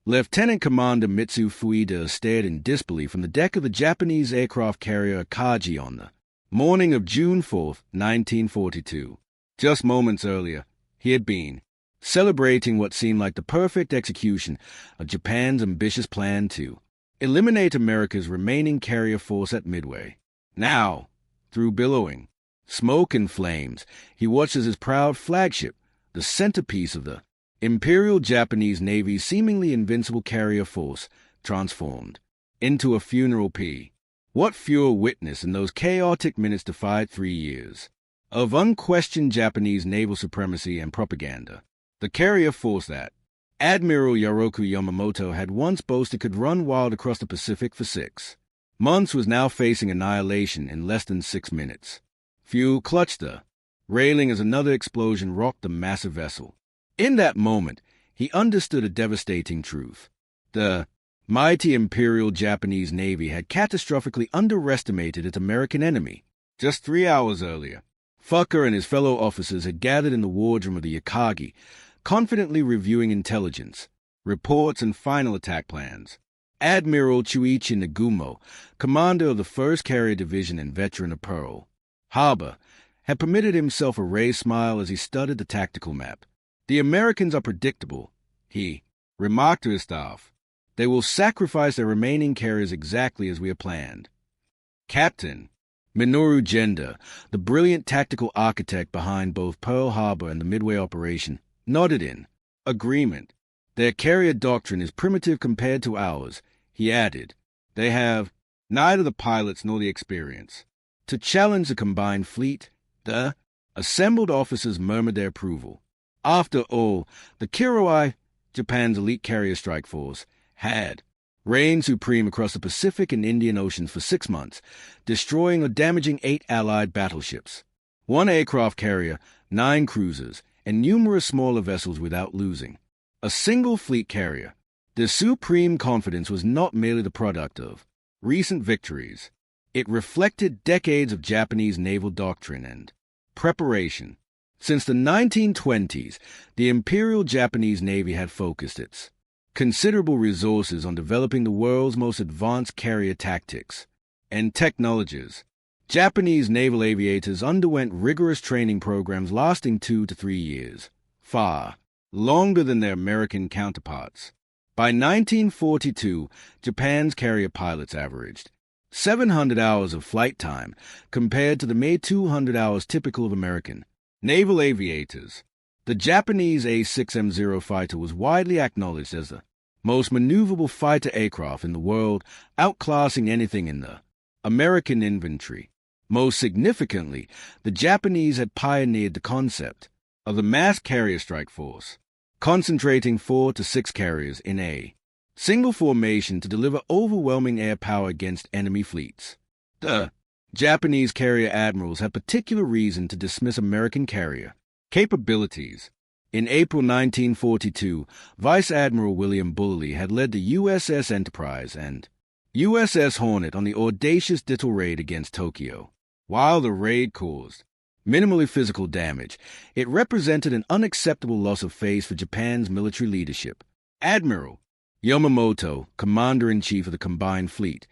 Lieutenant Commander Mitsu Fuida stared in disbelief from the deck of the Japanese aircraft carrier Akagi on the morning of June 4, 1942. Just moments earlier, he had been celebrating what seemed like the perfect execution of Japan's ambitious plan to eliminate America's remaining carrier force at Midway. Now, through billowing smoke and flames, he watched as his proud flagship, the centerpiece of the Imperial Japanese Navy's seemingly invincible carrier force, transformed into a funeral pea. What fewer witnessed in those chaotic minutes defied 3 years of unquestioned Japanese naval supremacy and propaganda. The carrier force that Admiral Yoroku Yamamoto had once boasted could run wild across the Pacific for 6 months was now facing annihilation in less than 6 minutes. Fuel clutched the railing as another explosion rocked the massive vessel. In that moment, he understood a devastating truth. The mighty Imperial Japanese Navy had catastrophically underestimated its American enemy. Just 3 hours earlier, Fucker and his fellow officers had gathered in the wardroom of the Akagi, confidently reviewing intelligence, reports, and final attack plans. Admiral Chuichi Nagumo, commander of the 1st Carrier Division and veteran of Pearl Harbor, had permitted himself a raised smile as he studied the tactical map. "The Americans are predictable," he remarked to his staff. "They will sacrifice their remaining carriers exactly as we have planned." Captain Minoru Genda, the brilliant tactical architect behind both Pearl Harbor and the Midway operation, nodded in agreement. "Their carrier doctrine is primitive compared to ours," he added. "They have neither the pilots nor the experience to challenge the combined fleet." The assembled officers murmured their approval. After all, the Kiroi, Japan's elite carrier strike force, had reigned supreme across the Pacific and Indian Oceans for 6 months, destroying or damaging 8 Allied battleships, 1 aircraft carrier, 9 cruisers, and numerous smaller vessels without losing a single fleet carrier. This supreme confidence was not merely the product of recent victories. It reflected decades of Japanese naval doctrine and preparation. Since the 1920s, the Imperial Japanese Navy had focused its considerable resources on developing the world's most advanced carrier tactics and technologies. Japanese naval aviators underwent rigorous training programs lasting 2 to 3 years, far longer than their American counterparts. By 1942, Japan's carrier pilots averaged 700 hours of flight time compared to the mere 200 hours typical of American naval aviators. The Japanese A-6M0 fighter was widely acknowledged as the most maneuverable fighter aircraft in the world, outclassing anything in the American inventory. Most significantly, the Japanese had pioneered the concept of the mass carrier strike force, concentrating 4 to 6 carriers in a single formation to deliver overwhelming air power against enemy fleets. The Japanese carrier admirals had particular reason to dismiss American carrier capabilities. In April 1942, Vice Admiral William Bulkeley had led the USS Enterprise and USS Hornet on the audacious Dittle raid against Tokyo. While the raid caused minimally physical damage, it represented an unacceptable loss of face for Japan's military leadership. Admiral Yamamoto, Commander-in-Chief of the combined fleet,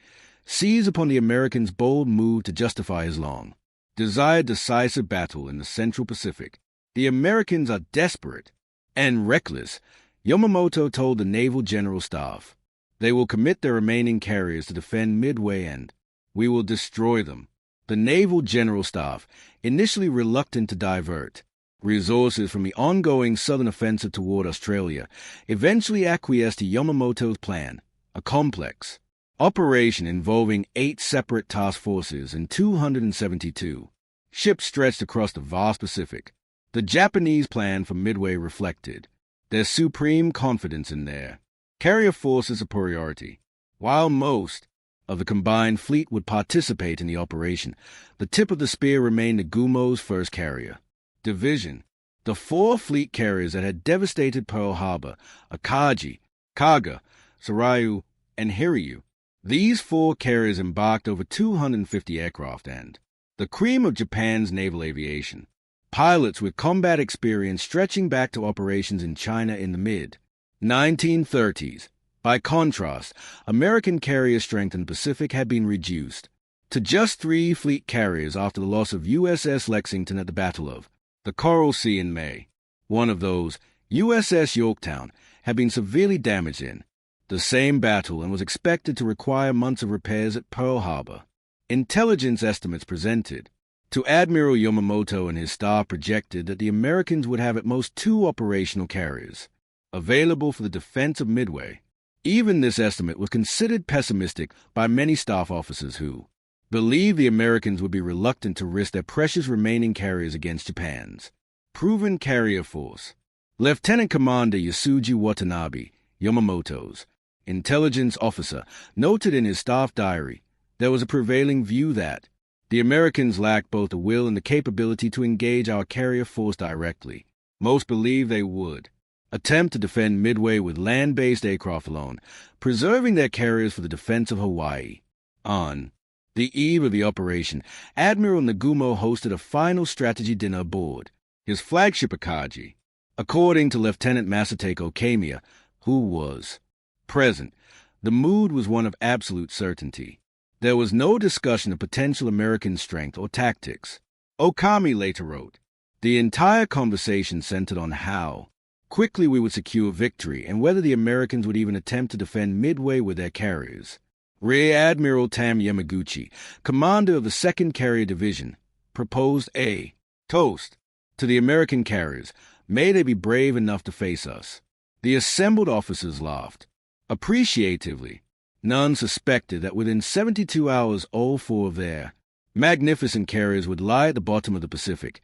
seized upon the Americans' bold move to justify his long-desired decisive battle in the Central Pacific. "The Americans are desperate and reckless," Yamamoto told the Naval General Staff. "They will commit their remaining carriers to defend Midway and we will destroy them." The Naval General Staff, initially reluctant to divert resources from the ongoing southern offensive toward Australia, eventually acquiesced to Yamamoto's plan, a complex operation involving 8 separate task forces and 272 ships stretched across the vast Pacific. The Japanese plan for Midway reflected their supreme confidence in their carrier force's superiority. While most of the combined fleet would participate in the operation, the tip of the spear remained Nagumo's 1st Carrier Division. The 4 fleet carriers that had devastated Pearl Harbor, Akagi, Kaga, Sarayu, and Hiryu. These 4 carriers embarked over 250 aircraft and the cream of Japan's naval aviation. Pilots with combat experience stretching back to operations in China in the mid-1930s. By contrast, American carrier strength in the Pacific had been reduced to just 3 fleet carriers after the loss of USS Lexington at the Battle of the Coral Sea in May. One of those, USS Yorktown, had been severely damaged in the same battle and was expected to require months of repairs at Pearl Harbor. Intelligence estimates presented to Admiral Yamamoto and his staff projected that the Americans would have at most 2 operational carriers available for the defense of Midway. Even this estimate was considered pessimistic by many staff officers who believed the Americans would be reluctant to risk their precious remaining carriers against Japan's proven carrier force. Lieutenant Commander Yasuji Watanabe, Yamamoto's intelligence officer, noted in his staff diary there was a prevailing view that the Americans lacked both the will and the capability to engage our carrier force directly. Most believed they would attempt to defend Midway with land-based aircraft alone, preserving their carriers for the defense of Hawaii. On the eve of the operation, Admiral Nagumo hosted a final strategy dinner aboard his flagship Akagi. According to Lieutenant Masatake Okamiya, who was present, the mood was one of absolute certainty. There was no discussion of potential American strength or tactics. Okami later wrote, "The entire conversation centered on how quickly we would secure victory and whether the Americans would even attempt to defend Midway with their carriers." Rear Admiral Tam Yamaguchi, commander of the 2nd Carrier Division, proposed a toast to the American carriers. "May they be brave enough to face us." The assembled officers laughed appreciatively. None suspected that within 72 hours all 4 of their magnificent carriers would lie at the bottom of the Pacific,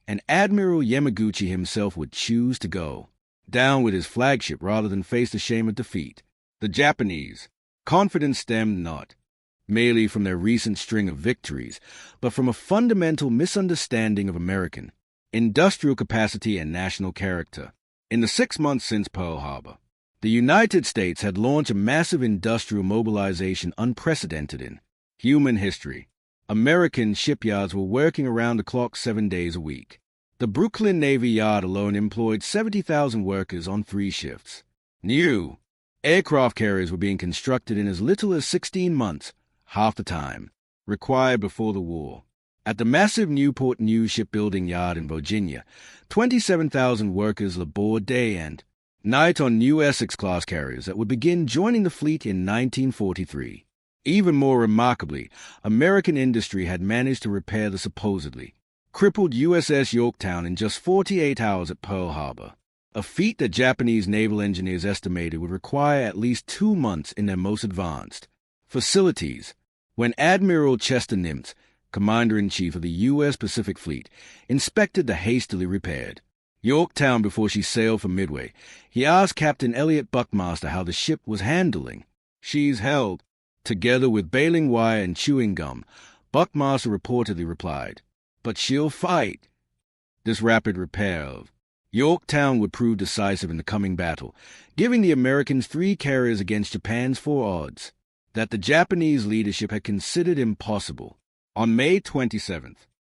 and Admiral Yamaguchi himself would choose to go down with his flagship rather than face the shame of defeat. The Japanese confidence stemmed not merely from their recent string of victories, but from a fundamental misunderstanding of American industrial capacity and national character. In the 6 months since Pearl Harbor, the United States had launched a massive industrial mobilization unprecedented in human history. American shipyards were working around the clock 7 days a week. The Brooklyn Navy Yard alone employed 70,000 workers on 3 shifts. New aircraft carriers were being constructed in as little as 16 months, half the time required before the war. At the massive Newport News shipbuilding yard in Virginia, 27,000 workers labored day and night on new Essex-class carriers that would begin joining the fleet in 1943. Even more remarkably, American industry had managed to repair the supposedly crippled USS Yorktown in just 48 hours at Pearl Harbor, a feat that Japanese naval engineers estimated would require at least 2 months in their most advanced facilities. When Admiral Chester Nimitz, Commander-in-Chief of the U.S. Pacific Fleet, inspected the hastily repaired Yorktown before she sailed for Midway, he asked Captain Elliot Buckmaster how the ship was handling. "She's held together with baling wire and chewing gum," Buckmaster reportedly replied. "But she'll fight." This rapid repair of Yorktown would prove decisive in the coming battle, giving the Americans 3 carriers against Japan's 4 odds that the Japanese leadership had considered impossible. On May 27,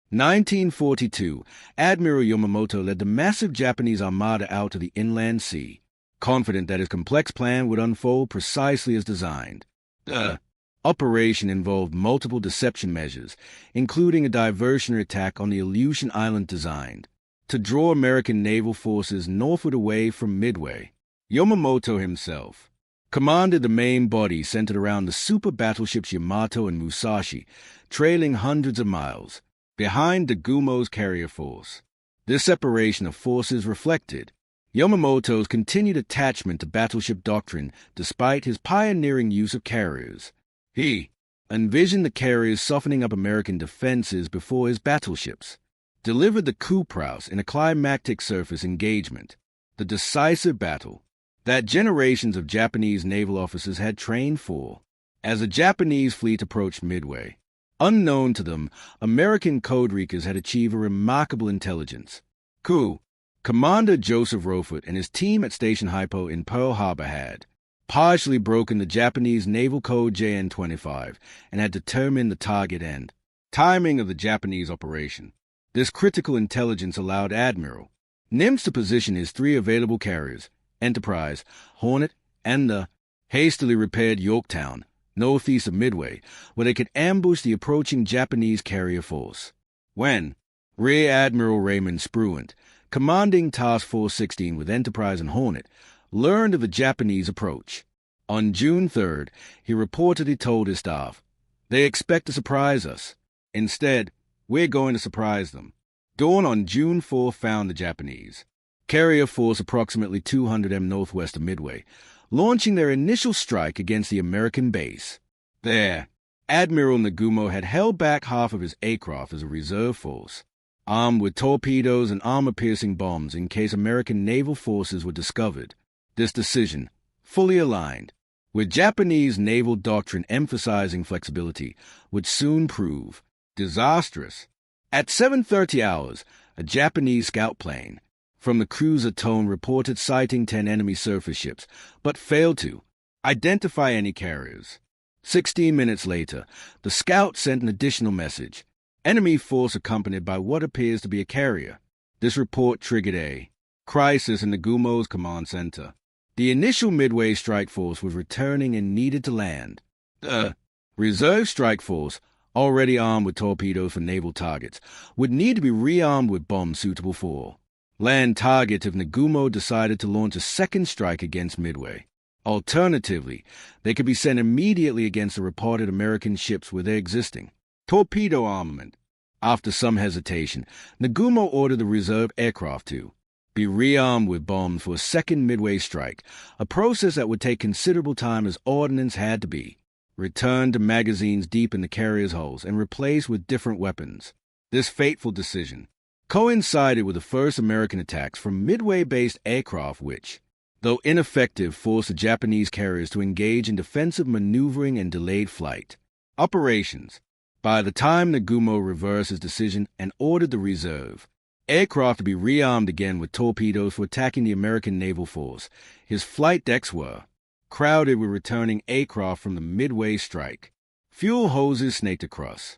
1942, Admiral Yamamoto led the massive Japanese armada out to the inland sea, confident that his complex plan would unfold precisely as designed. The operation involved multiple deception measures, including a diversionary attack on the Aleutian Island designed to draw American naval forces northward away from Midway. Yamamoto himself commanded the main body centered around the super battleships Yamato and Musashi, trailing hundreds of miles behind Nagumo's carrier force. This separation of forces reflected Yamamoto's continued attachment to battleship doctrine despite his pioneering use of carriers. He envisioned the carriers softening up American defenses before his battleships delivered the coup prowess in a climactic surface engagement, the decisive battle that generations of Japanese naval officers had trained for. As the Japanese fleet approached Midway, unknown to them, American code-reekers had achieved a remarkable intelligence coup. Commander Joseph Rofert and his team at Station Hypo in Pearl Harbor had partially broken the Japanese naval code JN-25 and had determined the target and timing of the Japanese operation. This critical intelligence allowed Admiral Nimitz to position his 3 available carriers, Enterprise, Hornet, and the hastily repaired Yorktown, northeast of Midway, where they could ambush the approaching Japanese carrier force. When Rear Admiral Raymond Spruant, commanding Task Force 16 with Enterprise and Hornet, learned of the Japanese approach. On June 3rd, he reportedly told his staff, "They expect to surprise us. Instead, we're going to surprise them." Dawn on June 4th found the Japanese carrier force approximately 200 m northwest of Midway, launching their initial strike against the American base. There, Admiral Nagumo had held back half of his aircraft as a reserve force, armed with torpedoes and armor-piercing bombs in case American naval forces were discovered. This decision, fully aligned with Japanese naval doctrine emphasizing flexibility, would soon prove disastrous. At 7:30 hours, a Japanese scout plane from the cruiser Tone reported sighting 10 enemy surface ships, but failed to identify any carriers. 16 minutes later, the scout sent an additional message: enemy force accompanied by what appears to be a carrier. This report triggered a crisis in Nagumo's command center. The initial Midway strike force was returning and needed to land. The reserve strike force, already armed with torpedoes for naval targets, would need to be rearmed with bombs suitable for land targets if Nagumo decided to launch a second strike against Midway. Alternatively, they could be sent immediately against the reported American ships with their existing torpedo armament. After some hesitation, Nagumo ordered the reserve aircraft to be rearmed with bombs for a second Midway strike, a process that would take considerable time as ordnance had to be returned to magazines deep in the carrier's hulls and replaced with different weapons. This fateful decision coincided with the first American attacks from Midway-based aircraft which, though ineffective, forced the Japanese carriers to engage in defensive maneuvering and delayed flight operations. By the time Nagumo reversed his decision and ordered the reserve aircraft to be rearmed again with torpedoes for attacking the American naval force, his flight decks were crowded with returning aircraft from the Midway strike. Fuel hoses snaked across.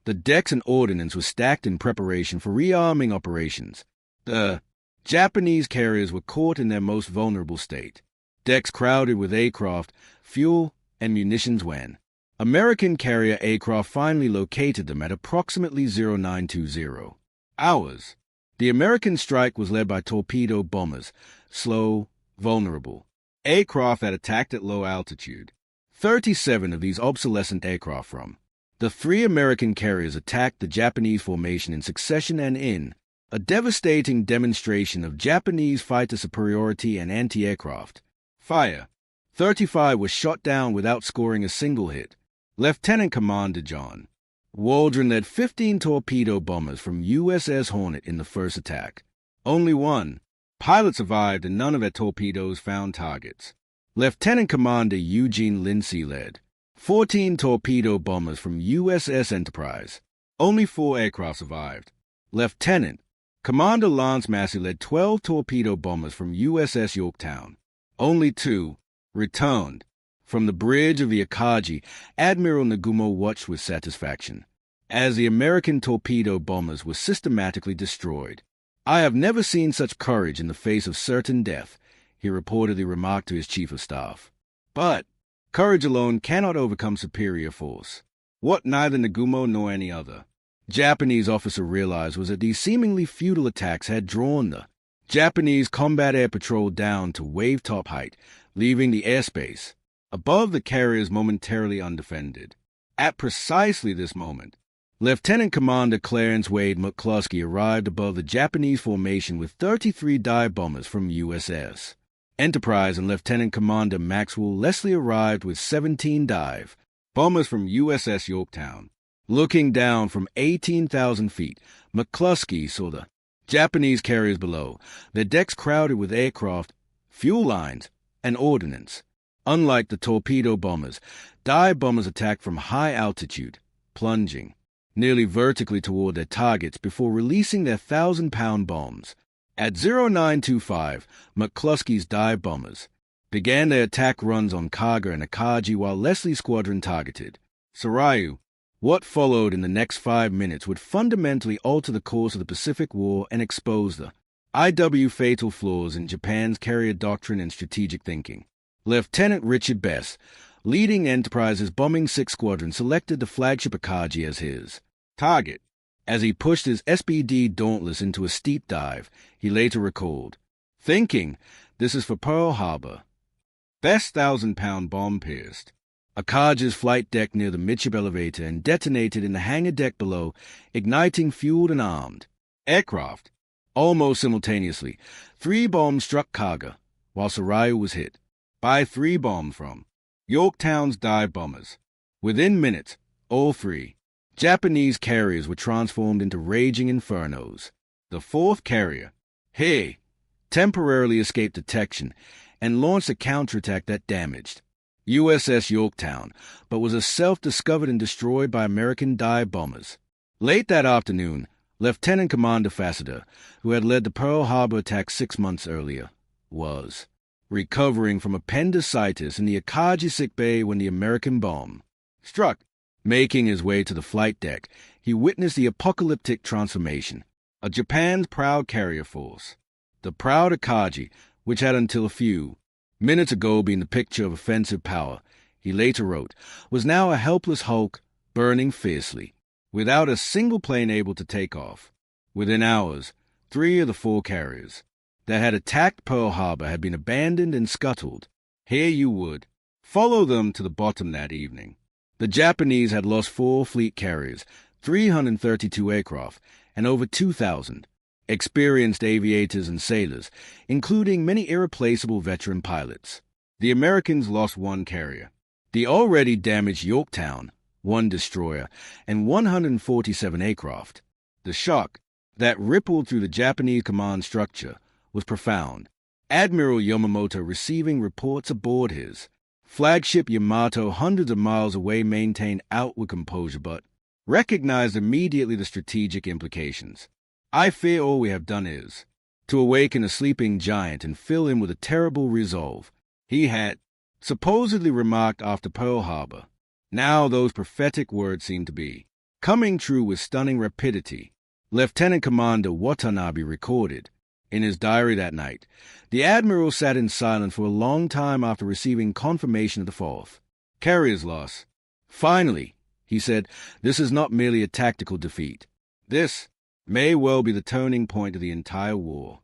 The decks and ordnance were stacked in preparation for rearming operations. The Japanese carriers were caught in their most vulnerable state. Decks crowded with aircraft, fuel, and munitions when American carrier aircraft finally located them at approximately 0920 hours. The American strike was led by torpedo bombers, slow, vulnerable aircraft that attacked at low altitude. 37 of these obsolescent aircraft from the 3 American carriers attacked the Japanese formation in succession and in a devastating demonstration of Japanese fighter superiority and anti-aircraft fire. 35 were shot down without scoring a single hit. Lieutenant Commander John Waldron led 15 torpedo bombers from USS Hornet in the first attack. Only one pilot survived and none of their torpedoes found targets. Lieutenant Commander Eugene Lindsay led 14 torpedo bombers from USS Enterprise. Only 4 aircraft survived. Lieutenant Commander Lance Massey led 12 torpedo bombers from USS Yorktown. Only 2 returned. From the bridge of the Akagi, Admiral Nagumo watched with satisfaction as the American torpedo bombers were systematically destroyed. "I have never seen such courage in the face of certain death," he reportedly remarked to his chief of staff. But courage alone cannot overcome superior force. What neither Nagumo nor any other Japanese officer realized was that these seemingly futile attacks had drawn the Japanese combat air patrol down to wave-top height, leaving the airspace above the carriers momentarily undefended. At precisely this moment, Lieutenant Commander Clarence Wade McCluskey arrived above the Japanese formation with 33 dive bombers from USS Enterprise, and Lieutenant Commander Maxwell Leslie arrived with 17 dive bombers from USS Yorktown. Looking down from 18,000 feet, McCluskey saw the Japanese carriers below, their decks crowded with aircraft, fuel lines, and ordnance. Unlike the torpedo bombers, dive bombers attacked from high altitude, plunging nearly vertically toward their targets before releasing their 1,000-pound bombs. At 0925, McCluskey's dive bombers began their attack runs on Kaga and Akagi while Leslie's squadron targeted Sarayu. What followed in the next 5 minutes would fundamentally alter the course of the Pacific War and expose the fatal flaws in Japan's carrier doctrine and strategic thinking. Lieutenant Richard Best, leading Enterprise's Bombing 6 Squadron, selected the flagship Akagi as his target. As he pushed his SBD Dauntless into a steep dive, he later recalled, "Thinking, this is for Pearl Harbor." Best's 1,000-pound bomb pierced Akagi's flight deck near the midship elevator and detonated in the hangar deck below, igniting fueled and armed aircraft. Almost simultaneously, 3 bombs struck Kaga, while Soraya was hit by 3 bombs from Yorktown's dive bombers. Within minutes, all 3 Japanese carriers were transformed into raging infernos. The 4th carrier, Hei, temporarily escaped detection and launched a counterattack that damaged USS Yorktown, but was self-discovered and destroyed by American dive bombers. Late that afternoon, Lieutenant Commander Fassiter, who had led the Pearl Harbor attack 6 months earlier, was recovering from appendicitis in the Akagi sick bay when the American bomb struck. Making his way to the flight deck, he witnessed the apocalyptic transformation of Japan's proud carrier force. The proud Akagi, which had until a few minutes ago been the picture of offensive power, he later wrote, was now a helpless hulk burning fiercely, without a single plane able to take off. Within hours, 3 of the 4 carriers that had attacked Pearl Harbor had been abandoned and scuttled. Here you would follow them to the bottom that evening. The Japanese had lost 4 fleet carriers, 332 aircraft, and over 2,000 experienced aviators and sailors, including many irreplaceable veteran pilots. The Americans lost 1 carrier, the already damaged Yorktown, 1 destroyer, and 147 aircraft. The shock that rippled through the Japanese command structure was profound. Admiral Yamamoto, receiving reports aboard his flagship Yamato hundreds of miles away, maintained outward composure but recognized immediately the strategic implications. "I fear all we have done is to awaken a sleeping giant and fill him with a terrible resolve," he had supposedly remarked after Pearl Harbor. Now those prophetic words seem to be coming true with stunning rapidity. Lieutenant Commander Watanabe recorded in his diary that night, "The Admiral sat in silence for a long time after receiving confirmation of the 4th carrier's loss. Finally, he said, this is not merely a tactical defeat. This may well be the turning point of the entire war."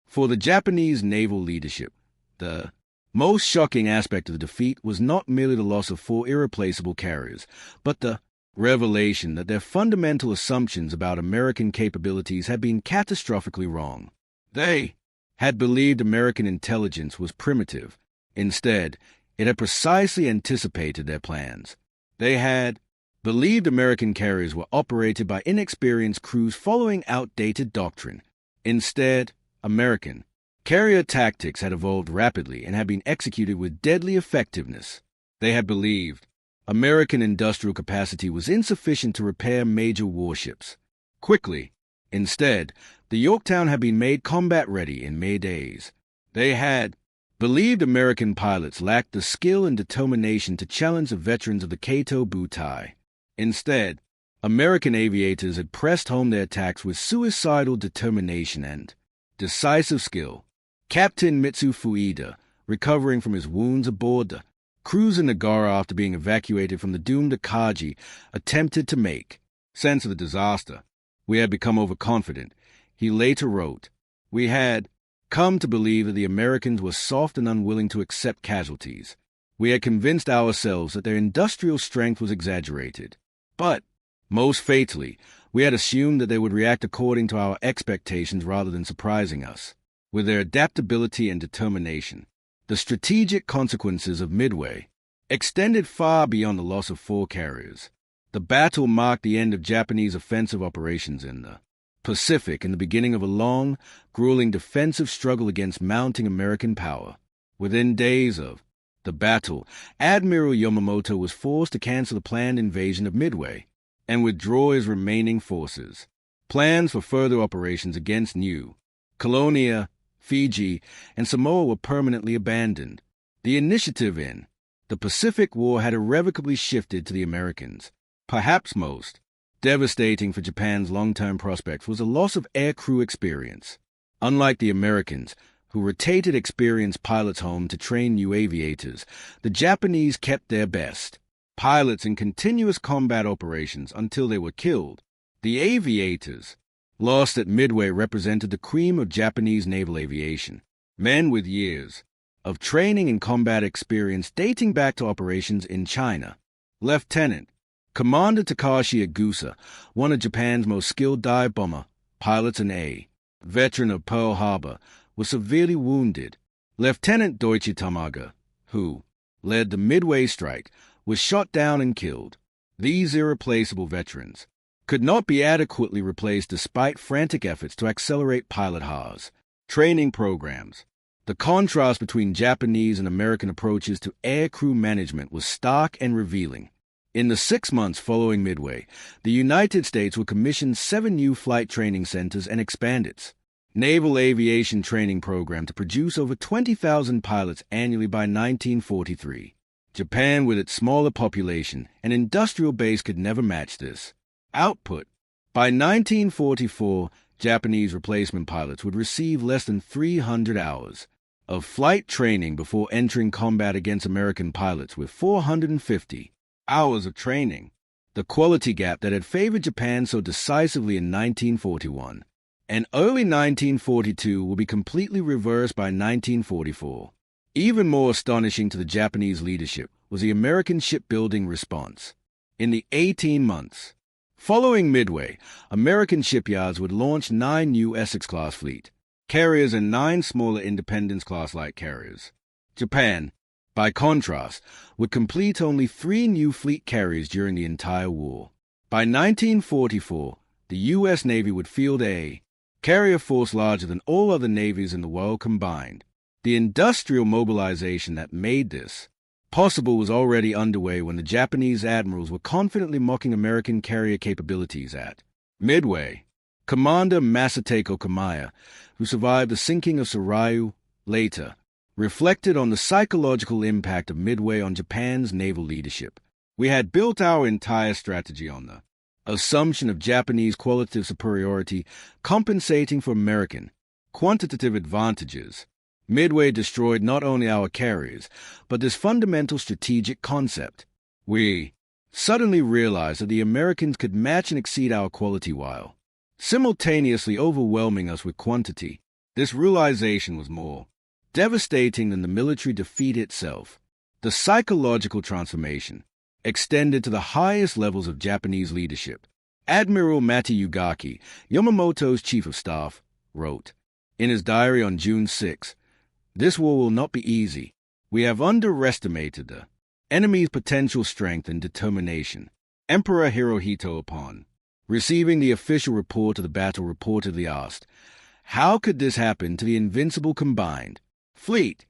For the Japanese naval leadership, the most shocking aspect of the defeat was not merely the loss of 4 irreplaceable carriers, but the revelation that their fundamental assumptions about American capabilities had been catastrophically wrong. They had believed American intelligence was primitive. Instead, it had precisely anticipated their plans. They had believed American carriers were operated by inexperienced crews following outdated doctrine. Instead, American carrier tactics had evolved rapidly and had been executed with deadly effectiveness. They had believed American industrial capacity was insufficient to repair major warships quickly. Instead, the Yorktown had been made combat-ready in mere days. They had believed American pilots lacked the skill and determination to challenge the veterans of the Kato Butai. Instead, American aviators had pressed home their attacks with suicidal determination and decisive skill. Captain Mitsu Fuida, recovering from his wounds aboard the cruiser Nagara after being evacuated from the doomed Akagi, attempted to make sense of the disaster. "We had become overconfident," he later wrote. "We had come to believe that the Americans were soft and unwilling to accept casualties. We had convinced ourselves that their industrial strength was exaggerated. But, most fatally, we had assumed that they would react according to our expectations rather than surprising us with their adaptability and determination." The strategic consequences of Midway extended far beyond the loss of 4 carriers. The battle marked the end of Japanese offensive operations in the Pacific and the beginning of a long, grueling defensive struggle against mounting American power. Within days of the battle, Admiral Yamamoto was forced to cancel the planned invasion of Midway and withdraw his remaining forces. Plans for further operations against New Caledonia, Fiji, and Samoa were permanently abandoned. The initiative in the Pacific War had irrevocably shifted to the Americans. Perhaps most devastating for Japan's long-term prospects was the loss of aircrew experience. Unlike the Americans, who rotated experienced pilots home to train new aviators, the Japanese kept their best pilots in continuous combat operations until they were killed. The aviators, lost at Midway, represented the cream of Japanese naval aviation. Men with years of training and combat experience dating back to operations in China. Lieutenant Commander Takashi Agusa, one of Japan's most skilled dive bomber pilots and a veteran of Pearl Harbor, was severely wounded. Lieutenant Doichi Tamaga, who led the Midway strike, was shot down and killed. These irreplaceable veterans could not be adequately replaced despite frantic efforts to accelerate pilot Haas training programs. The contrast between Japanese and American approaches to air crew management was stark and revealing. In the 6 months following Midway, the United States would commission 7 new flight training centers and expand its naval aviation training program to produce over 20,000 pilots annually by 1943. Japan, with its smaller population and industrial base, could never match this output. By 1944, Japanese replacement pilots would receive less than 300 hours of flight training before entering combat against American pilots with 450 hours of training. The quality gap that had favored Japan so decisively in 1941 and early 1942 will be completely reversed by 1944. Even more astonishing to the Japanese leadership was the American shipbuilding response. In the 18 months following Midway, American shipyards would launch 9 new Essex-class fleet carriers and 9 smaller Independence-class light carriers. Japan, by contrast, would complete only 3 new fleet carriers during the entire war. By 1944, the U.S. Navy would field a carrier force larger than all other navies in the world combined. The industrial mobilization that made this possible was already underway when the Japanese admirals were confidently mocking American carrier capabilities at Midway. Commander Masateko Kamaya, who survived the sinking of Sarayu later, reflected on the psychological impact of Midway on Japan's naval leadership. We had built our entire strategy on the assumption of Japanese qualitative superiority compensating for American quantitative advantages. Midway destroyed not only our carriers, but this fundamental strategic concept. We suddenly realized that the Americans could match and exceed our quality while simultaneously overwhelming us with quantity. This realization was more devastating than the military defeat itself. The psychological transformation extended to the highest levels of Japanese leadership. Admiral Mateyugaki, Yamamoto's chief of staff, wrote in his diary on June 6, "This war will not be easy. We have underestimated the enemy's potential strength and determination." Emperor Hirohito, upon receiving the official report of the battle, reportedly asked, "How could this happen to the invincible combined fleet?"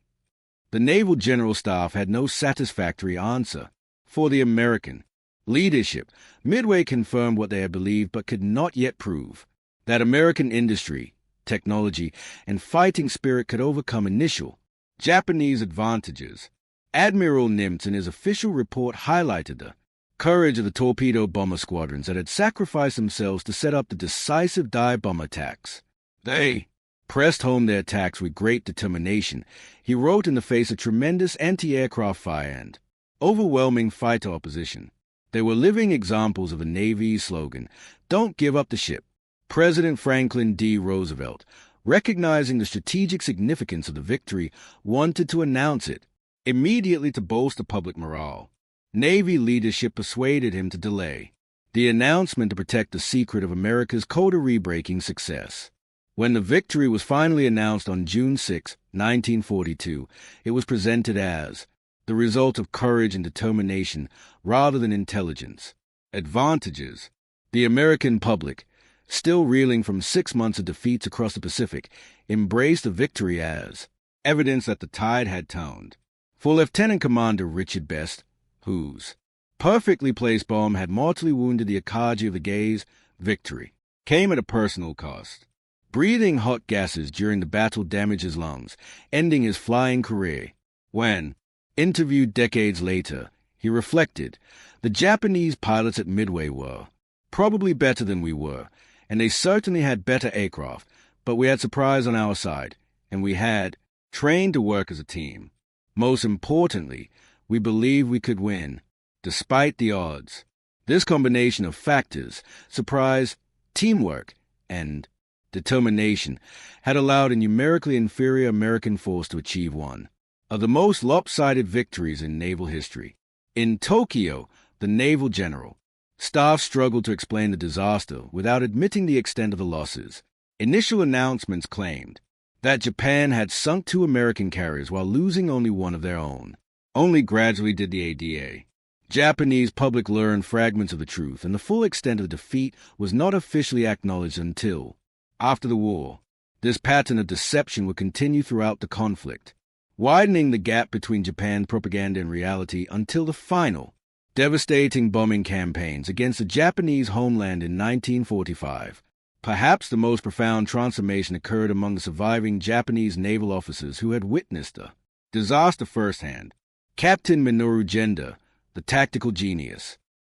The Naval General Staff had no satisfactory answer. For the American leadership, Midway confirmed what they had believed but could not yet prove, that American industry, technology, and fighting spirit could overcome initial Japanese advantages. Admiral Nimitz in his official report highlighted the courage of the torpedo bomber squadrons that had sacrificed themselves to set up the decisive dive bomber attacks. They pressed home their attacks with great determination, he wrote, in the face of tremendous anti-aircraft fire and overwhelming fighter opposition. They were living examples of the Navy's slogan, "Don't give up the ship." President Franklin D. Roosevelt, recognizing the strategic significance of the victory, wanted to announce it immediately to bolster public morale. Navy leadership persuaded him to delay the announcement to protect the secret of America's coterie-breaking success. When the victory was finally announced on June 6, 1942, it was presented as the result of courage and determination rather than intelligence. Advantages. The American public, still reeling from 6 months of defeats across the Pacific, embraced the victory as evidence that the tide had turned. For Lieutenant Commander Richard Best, whose perfectly placed bomb had mortally wounded the Akagi of the Gaze, victory came at a personal cost. Breathing hot gases during the battle damaged his lungs, ending his flying career. When interviewed decades later, he reflected, "The Japanese pilots at Midway were probably better than we were, and they certainly had better aircraft, but we had surprise on our side. and we had trained to work as a team. Most importantly, we believed we could win, despite the odds. This combination of factors, surprise, teamwork, and determination, had allowed a numerically inferior American force to achieve one of the most lopsided victories in naval history. In Tokyo, the naval general, staff struggled to explain the disaster without admitting the extent of the losses. Initial announcements claimed that Japan had sunk 2 American carriers while losing only one of their own. Only gradually did the ADA. Japanese public learn fragments of the truth, and the full extent of the defeat was not officially acknowledged until after the war. This pattern of deception would continue throughout the conflict, widening the gap between Japan's propaganda and reality until the final, devastating bombing campaigns against the Japanese homeland in 1945. Perhaps the most profound transformation occurred among the surviving Japanese naval officers who had witnessed the disaster firsthand. Captain Minoru Genda, the tactical genius,